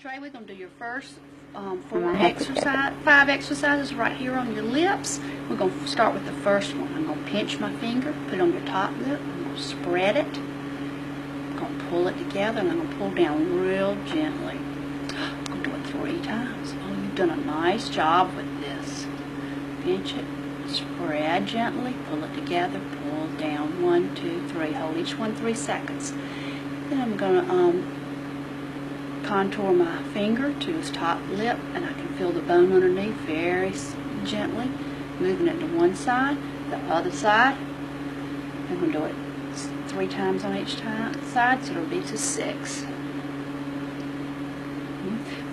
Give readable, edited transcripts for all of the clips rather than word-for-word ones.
Trey, we're going to do your first five exercises right here on your lips. We're going to start with the first one. I'm going to pinch my finger, put it on your top lip. I'm going to spread it. I'm going to pull it together, and I'm going to pull down real gently. I'm going to do it 3 times. Oh, you've done a nice job with this. Pinch it, spread gently, pull it together, pull down. 1, 2, 3. Hold each one 3 seconds. Then I'm going to contour my finger to his top lip, and I can feel the bone underneath very gently, moving it to one side, the other side. I'm going to do it 3 times on each side, so it'll be to 6.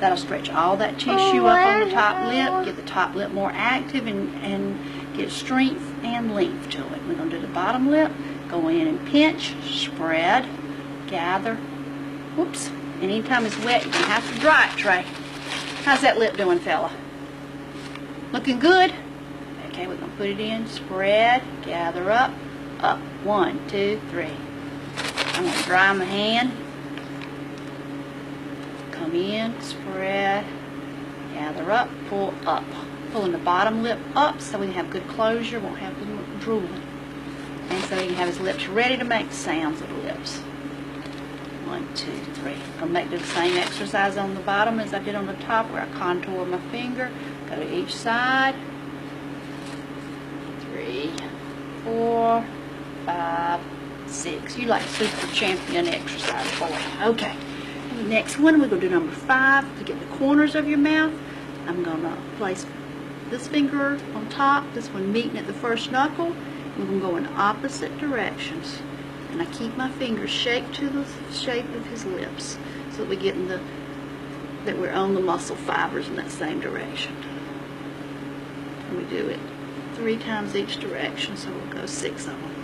That'll stretch all that tissue up on the top lip, get the top lip more active, and get strength and length to it. We're going to do the bottom lip, go in and pinch, spread, gather. Whoops. And anytime it's wet, you're going to have to dry it, Trey. How's that lip doing, fella? Looking good? Okay, we're going to put it in, spread, gather up, up. 1, 2, 3. I'm going to dry my hand. Come in, spread, gather up, pull up. Pulling the bottom lip up so we can have good closure, won't have drooling. And so he can have his lips ready to make the sounds of the lips. 1, 2, 3. I'm going to do the same exercise on the bottom as I did on the top, where I contour my finger, go to each side. 3, 4, 5, 6. You like super champion exercise, boy. Okay. The next one, we're going to do number 5 to get the corners of your mouth. I'm going to place this finger on top, this one meeting at the first knuckle. We're going to go in opposite directions. And I keep my fingers shaped to the shape of his lips, so that we get in that we're on the muscle fibers in that same direction. And we do it 3 times each direction, so we'll go 6 of them.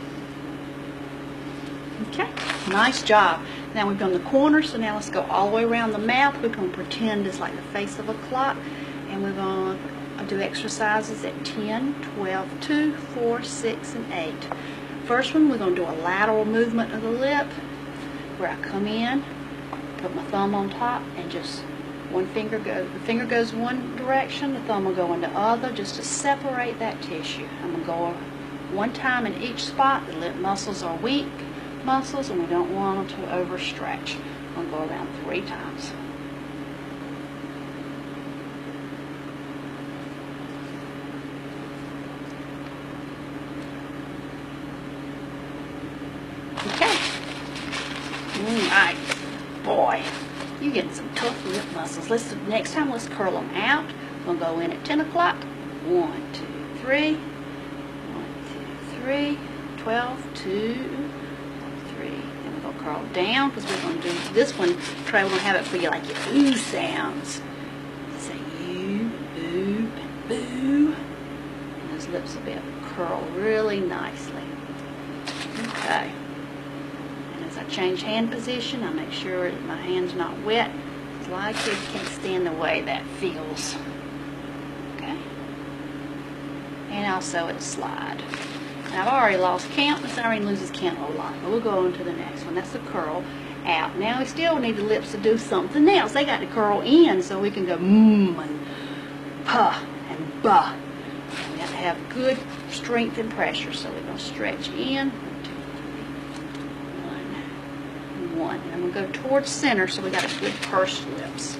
Okay, nice job. Now we've done the corners, so now let's go all the way around the mouth. We're going to pretend it's like the face of a clock, and we're going to do exercises at 10, 12, 2, 4, 6, and 8. First one, we're going to do a lateral movement of the lip, where I come in, put my thumb on top, and just one finger goes. The finger goes one direction, the thumb will go in the other, just to separate that tissue. I'm going to go 1 time in each spot. The lip muscles are weak muscles, and we don't want them to overstretch. I'm going to go around 3 times. Okay. Alright. Boy, you're getting some tough lip muscles. Next time, let's curl them out. We'll go in at 10 o'clock. 1, 2, 3. 1, 2, 3. 12, 2, 3. Then we're going to curl down, because we're going to do this one. Trey, we're going to have it for you like your ooh sounds. Say you, boo, and boo. And those lips will be curled really nicely. Okay. As I change hand position, I make sure that my hand's not wet, because a lot of kids can't stand the way that feels. Okay? And also it slide. Now I've already lost count. Miss Irene loses count a lot, but we'll go on to the next one. That's the curl out. Now we still need the lips to do something else. They got to curl in so we can go mmm and puh and buh. We have to have good strength and pressure, so we're going to stretch in. 1. And we'll go towards center, so we got a good pursed lips.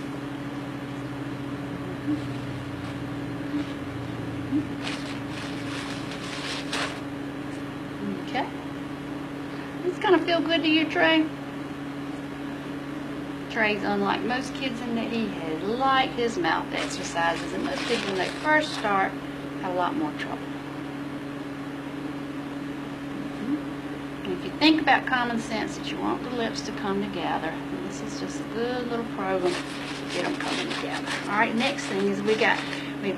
Okay. It's gonna feel good to you, Trey? Trey's unlike most kids in that he has liked his mouth exercises, and most people when they first start have a lot more trouble. If you think about common sense, that you want the lips to come together, and this is just a good little program to get them coming together. All right, next thing is we've got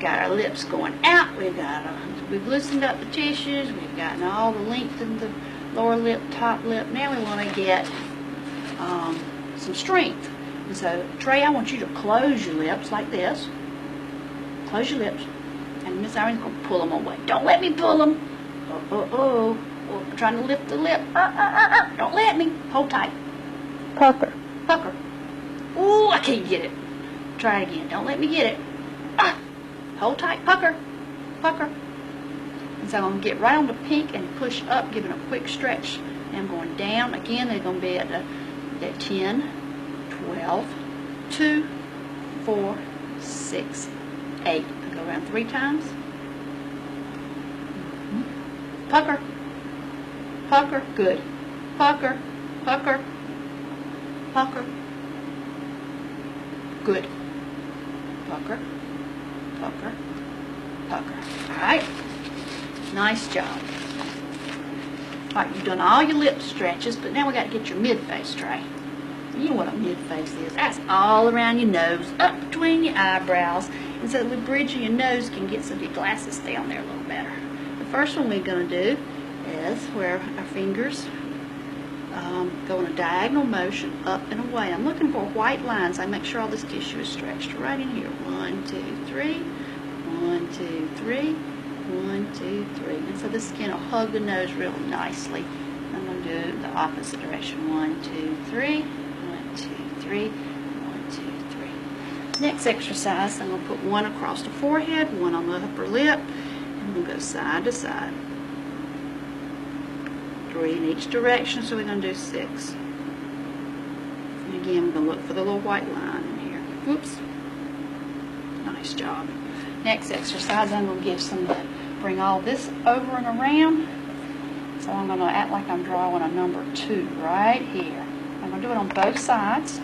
our lips going out. We've loosened up the tissues. We've gotten all the length in the lower lip, top lip. Now we want to get some strength. And so, Trey, I want you to close your lips like this. Close your lips, and Miss Irene's going to pull them away. Don't let me pull them. Oh. I'm trying to lift the lip. Don't let me. Hold tight. Pucker. Pucker. Ooh, I can't get it. Try it again. Don't let me get it. Ah. Hold tight. Pucker. Pucker. And so I'm going to get right on the pink and push up, giving a quick stretch. And I'm going down. Again, they're going to be at 10, 12, 2, 4, 6, 8. I'll go around 3 times. Pucker. Pucker. Good. Pucker. Pucker. Pucker. Good. Pucker. Pucker. Pucker. All right. Nice job. All right, you've done all your lip stretches, but now we got to get your mid-face tray. You know what a mid-face is. That's all around your nose, up between your eyebrows, and so the bridge of your nose can get some of your glasses down there a little better. The first one we're going to do is where our fingers go in a diagonal motion up and away. I'm looking for white lines. I make sure all this tissue is stretched right in here. 1, 2, 3. 1, 2, 3. 1, 2, 3. And so the skin will hug the nose real nicely. I'm going to do the opposite direction. 1, 2, 3. 1, 2, 3. 1, 2, 3. Next exercise, I'm going to put one across the forehead, one on the upper lip, and we'll go side to side. 3 in each direction, so we're going to do 6. And again, we're going to look for the little white line in here. Whoops. Nice job. Next exercise, I'm going to give bring all this over and around. So I'm going to act like I'm drawing a number 2 right here. I'm going to do it on both sides.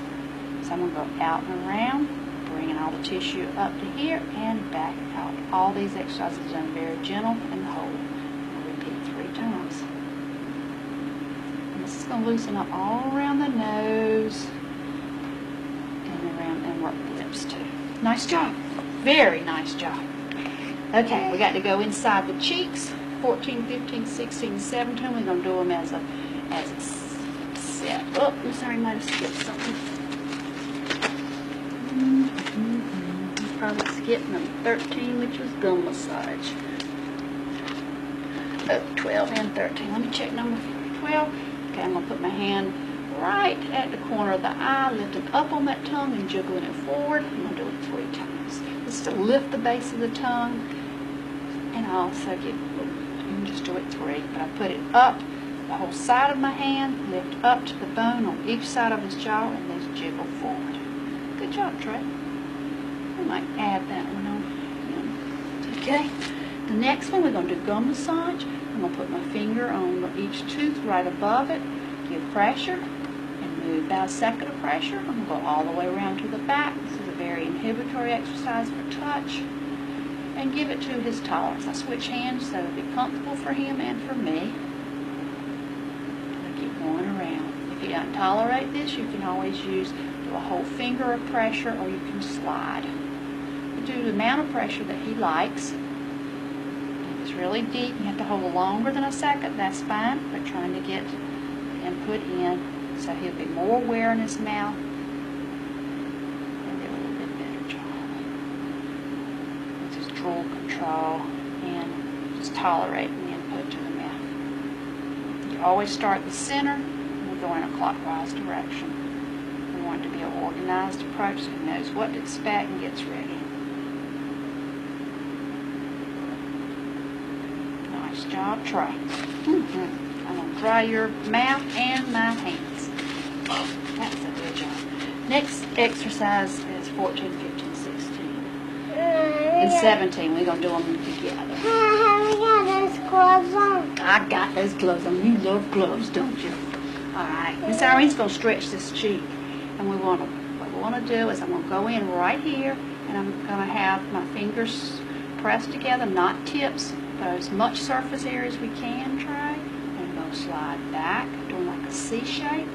So I'm going to go out and around, bringing all the tissue up to here and back out. All these exercises are done very gentle and hold. I'll repeat 3 times. This is going to loosen up all around the nose and around and work the lips too. Nice job. Very nice job. Okay, we got to go inside the cheeks. 14, 15, 16, 17. We're going to do them as a set. Oh, I'm sorry, I might have skipped something. Probably skipped number 13, which was gum massage. Oh, 12 and 13. Let me check number 12. Okay, I'm going to put my hand right at the corner of the eye, lifting up on that tongue and jiggling it forward. I'm going to do it 3 times. This is to lift the base of the tongue, and I also you can just do it 3, but I put it up the whole side of my hand, lift up to the bone on each side of his jaw, and then jiggle forward. Good job, Trey. We might add that one on. Okay. The next one, we're going to do gum massage. I'm going to put my finger on each tooth right above it, give pressure, and move about a second of pressure. I'm going to go all the way around to the back. This is a very inhibitory exercise for touch. And give it to his tolerance. I switch hands so it'll be comfortable for him and for me. And I keep going around. If you don't tolerate this, you can always do a whole finger of pressure, or you can slide. You do the amount of pressure that he likes. It's really deep. You have to hold longer than a second. That's fine. We're trying to get input in so he'll be more aware in his mouth and do a little bit better job. Just draw control and just tolerating the input to the mouth. You always start at the center and we go in a clockwise direction. We want it to be an organized approach so he knows what to expect and gets ready. Nice job, Trey. I'm going to dry your mouth and my hands. That's a good job. Next exercise is 14, 15, 16, and 17. We're going to do them together. I got those gloves on. I got those gloves on. You love gloves, don't you? All right. Miss Irene's going to stretch this cheek. And what we want to do is I'm going to go in right here, and I'm going to have my fingers pressed together, not tips, but as much surface area as we can try. And I'm going to slide back, doing like a C shape,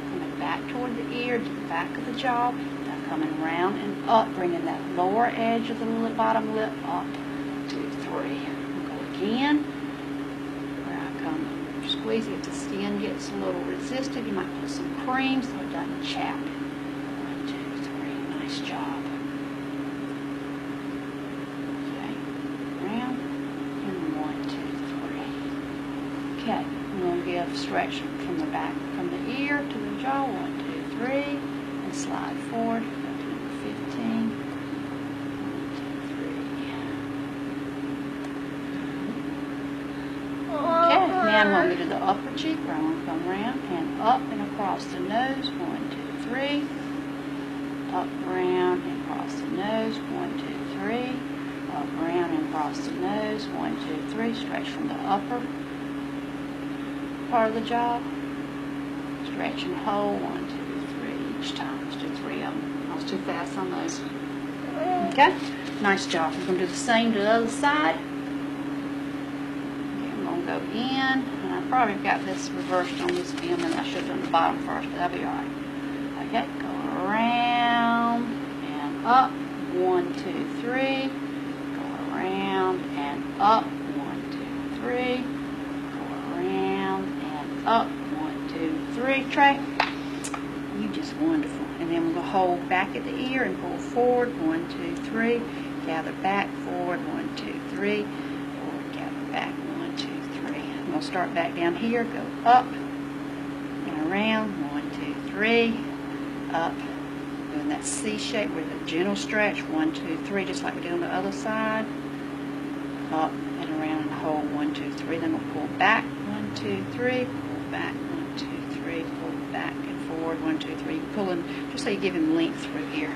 coming back toward the ear, to the back of the jaw, now coming round and up, bringing that lower edge of the bottom lip up, 2, 3. I'll go again, where I come squeeze it. If the skin gets a little resistive, you might put some cream so it doesn't chap. 1, 2, 3. Nice job. Okay, I'm going to give stretch from the back, from the ear to the jaw. 1, 2, 3, and slide forward. Go to number 15. And when we do the upper cheek, we're going to come around and up and across the nose. 1, 2, 3. Up, around, and across the nose. 1, 2, 3. Up, around, and across the nose. 1, 2, 3. Stretch from the upper part of the jaw. Stretch and hold. 1, 2, 3 each time. Let's do 3 of them. I was too fast on those. Okay? Nice job. We're going to do the same to the other side. Okay, I'm going to go in. And I probably got this reversed on this film, and I should have done the bottom first, but that'll be alright. Okay, go around and up. 1, 2, 3. Go around and up. 1, 2, 3. Go around and up. 1, 2, 3. Trey, you just wonderful. And then we're going to hold back at the ear and pull forward. 1, 2, 3. Gather back, forward. 1, 2, 3. Forward, gather back. 1, 2, 3. I'm going to start back down here. Go up and around. 1, 2, 3. Up. Doing that C shape with a gentle stretch. 1, 2, 3. Just like we did on the other side. Up and around and hold. 1, 2, 3. Then we'll pull back. 1, 2, 3. Pull back. 1, 2, 3. Pull back and forward. 1, 2, 3. Pulling just so you give him length through here.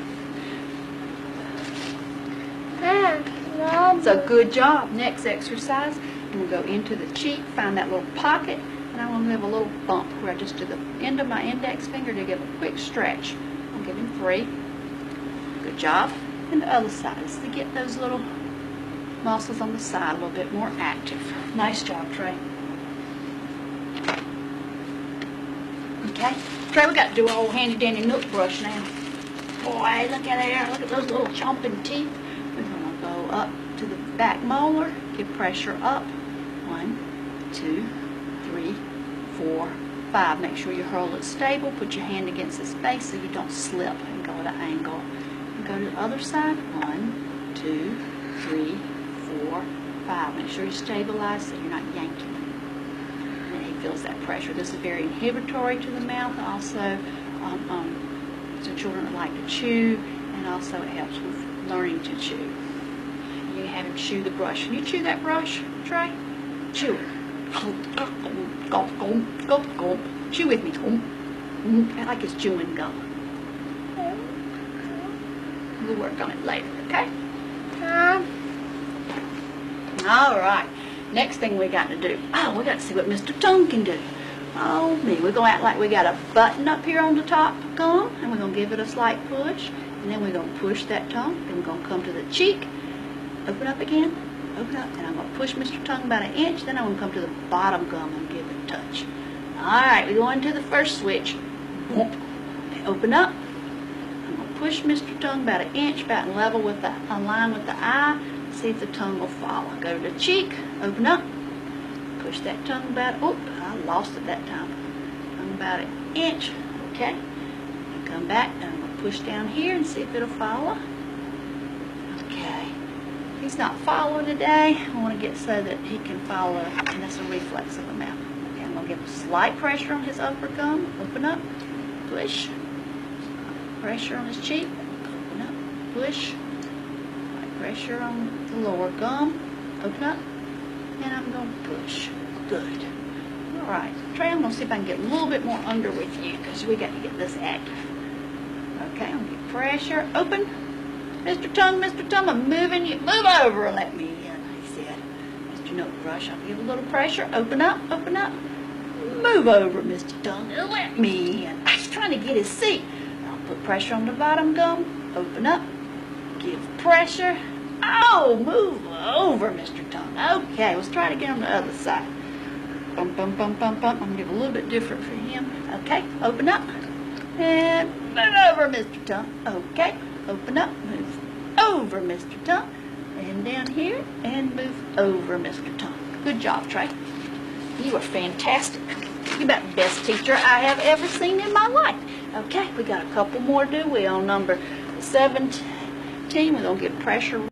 So good job. Next exercise, I'm going to go into the cheek, find that little pocket, and I'm going to give a little bump where I just do the end of my index finger to give a quick stretch. I'll give him 3. Good job. And the other side is to get those little muscles on the side a little bit more active. Nice job, Trey. Okay. Trey, we got to do our old handy dandy nook brush now. Boy, look at there. Look at those little chomping teeth. We're going to go up to the back molar. Give pressure up. 1, 2, 3, 4, 5. Make sure your hurl is stable. Put your hand against the space so you don't slip and go at an angle. And go to the other side. 1, 2, 3, 4, 5. Make sure you stabilize so you're not yanking. And he feels that pressure. This is very inhibitory to the mouth. Also, so children like to chew, and also it helps with learning to chew. You have him chew the brush. Can you chew that brush, Trey? Chew it. Chew with me. I like his chewing gum. We'll work on it later, okay? All right. Next thing we got to do. Oh, we got to see what Mr. Tongue can do. Oh, me. We're going to act like we got a button up here on the top gum, and we're going to give it a slight push, and then we're going to push that tongue, then we're going to come to the cheek, open up again, open up, and I'm going to push Mr. Tongue about 1 inch, then I'm going to come to the bottom gum and give it a touch. All right, we're going to the first switch. Boom. Open up. I'm going to push Mr. Tongue about 1 inch, about in level with the line with the eye, see if the tongue will follow. Go to the cheek, open up, push that tongue about, oh, I lost it that time. Tongue about 1 inch, okay. And come back, and I'm going to push down here and see if it'll follow. Okay. He's not following today. I want to get so that he can follow, and that's a reflex of the mouth. Okay, I'm going to give a slight pressure on his upper gum, open up, push. Pressure on his cheek, open up, push. Pressure on the lower gum, open up, and I'm going to push. Good. All right, Trey, I'm going to see if I can get a little bit more under with you because we got to get this active. Okay, I'm going to get pressure, open. Mr. Tongue, I'm moving you. Move over and let me in, he said. Mr. Note Brush, I'll give a little pressure. Open up, open up. Move over, Mr. Tongue, and let me in. He's trying to get his seat. I'll put pressure on the bottom gum, open up, give pressure. Oh, move over, Mr. Tongue. Okay, let's try to get on the other side. Bump, bump, bump, bump, bump. I'm going to give a little bit different for him. Okay, open up. And move over, Mr. Tongue. Okay, open up, move over, Mr. Tongue. And down here, and move over, Mr. Tongue. Good job, Trey. You are fantastic. You're about the best teacher I have ever seen in my life. Okay, we got a couple more, do we, on number 17. We're going to get pressure.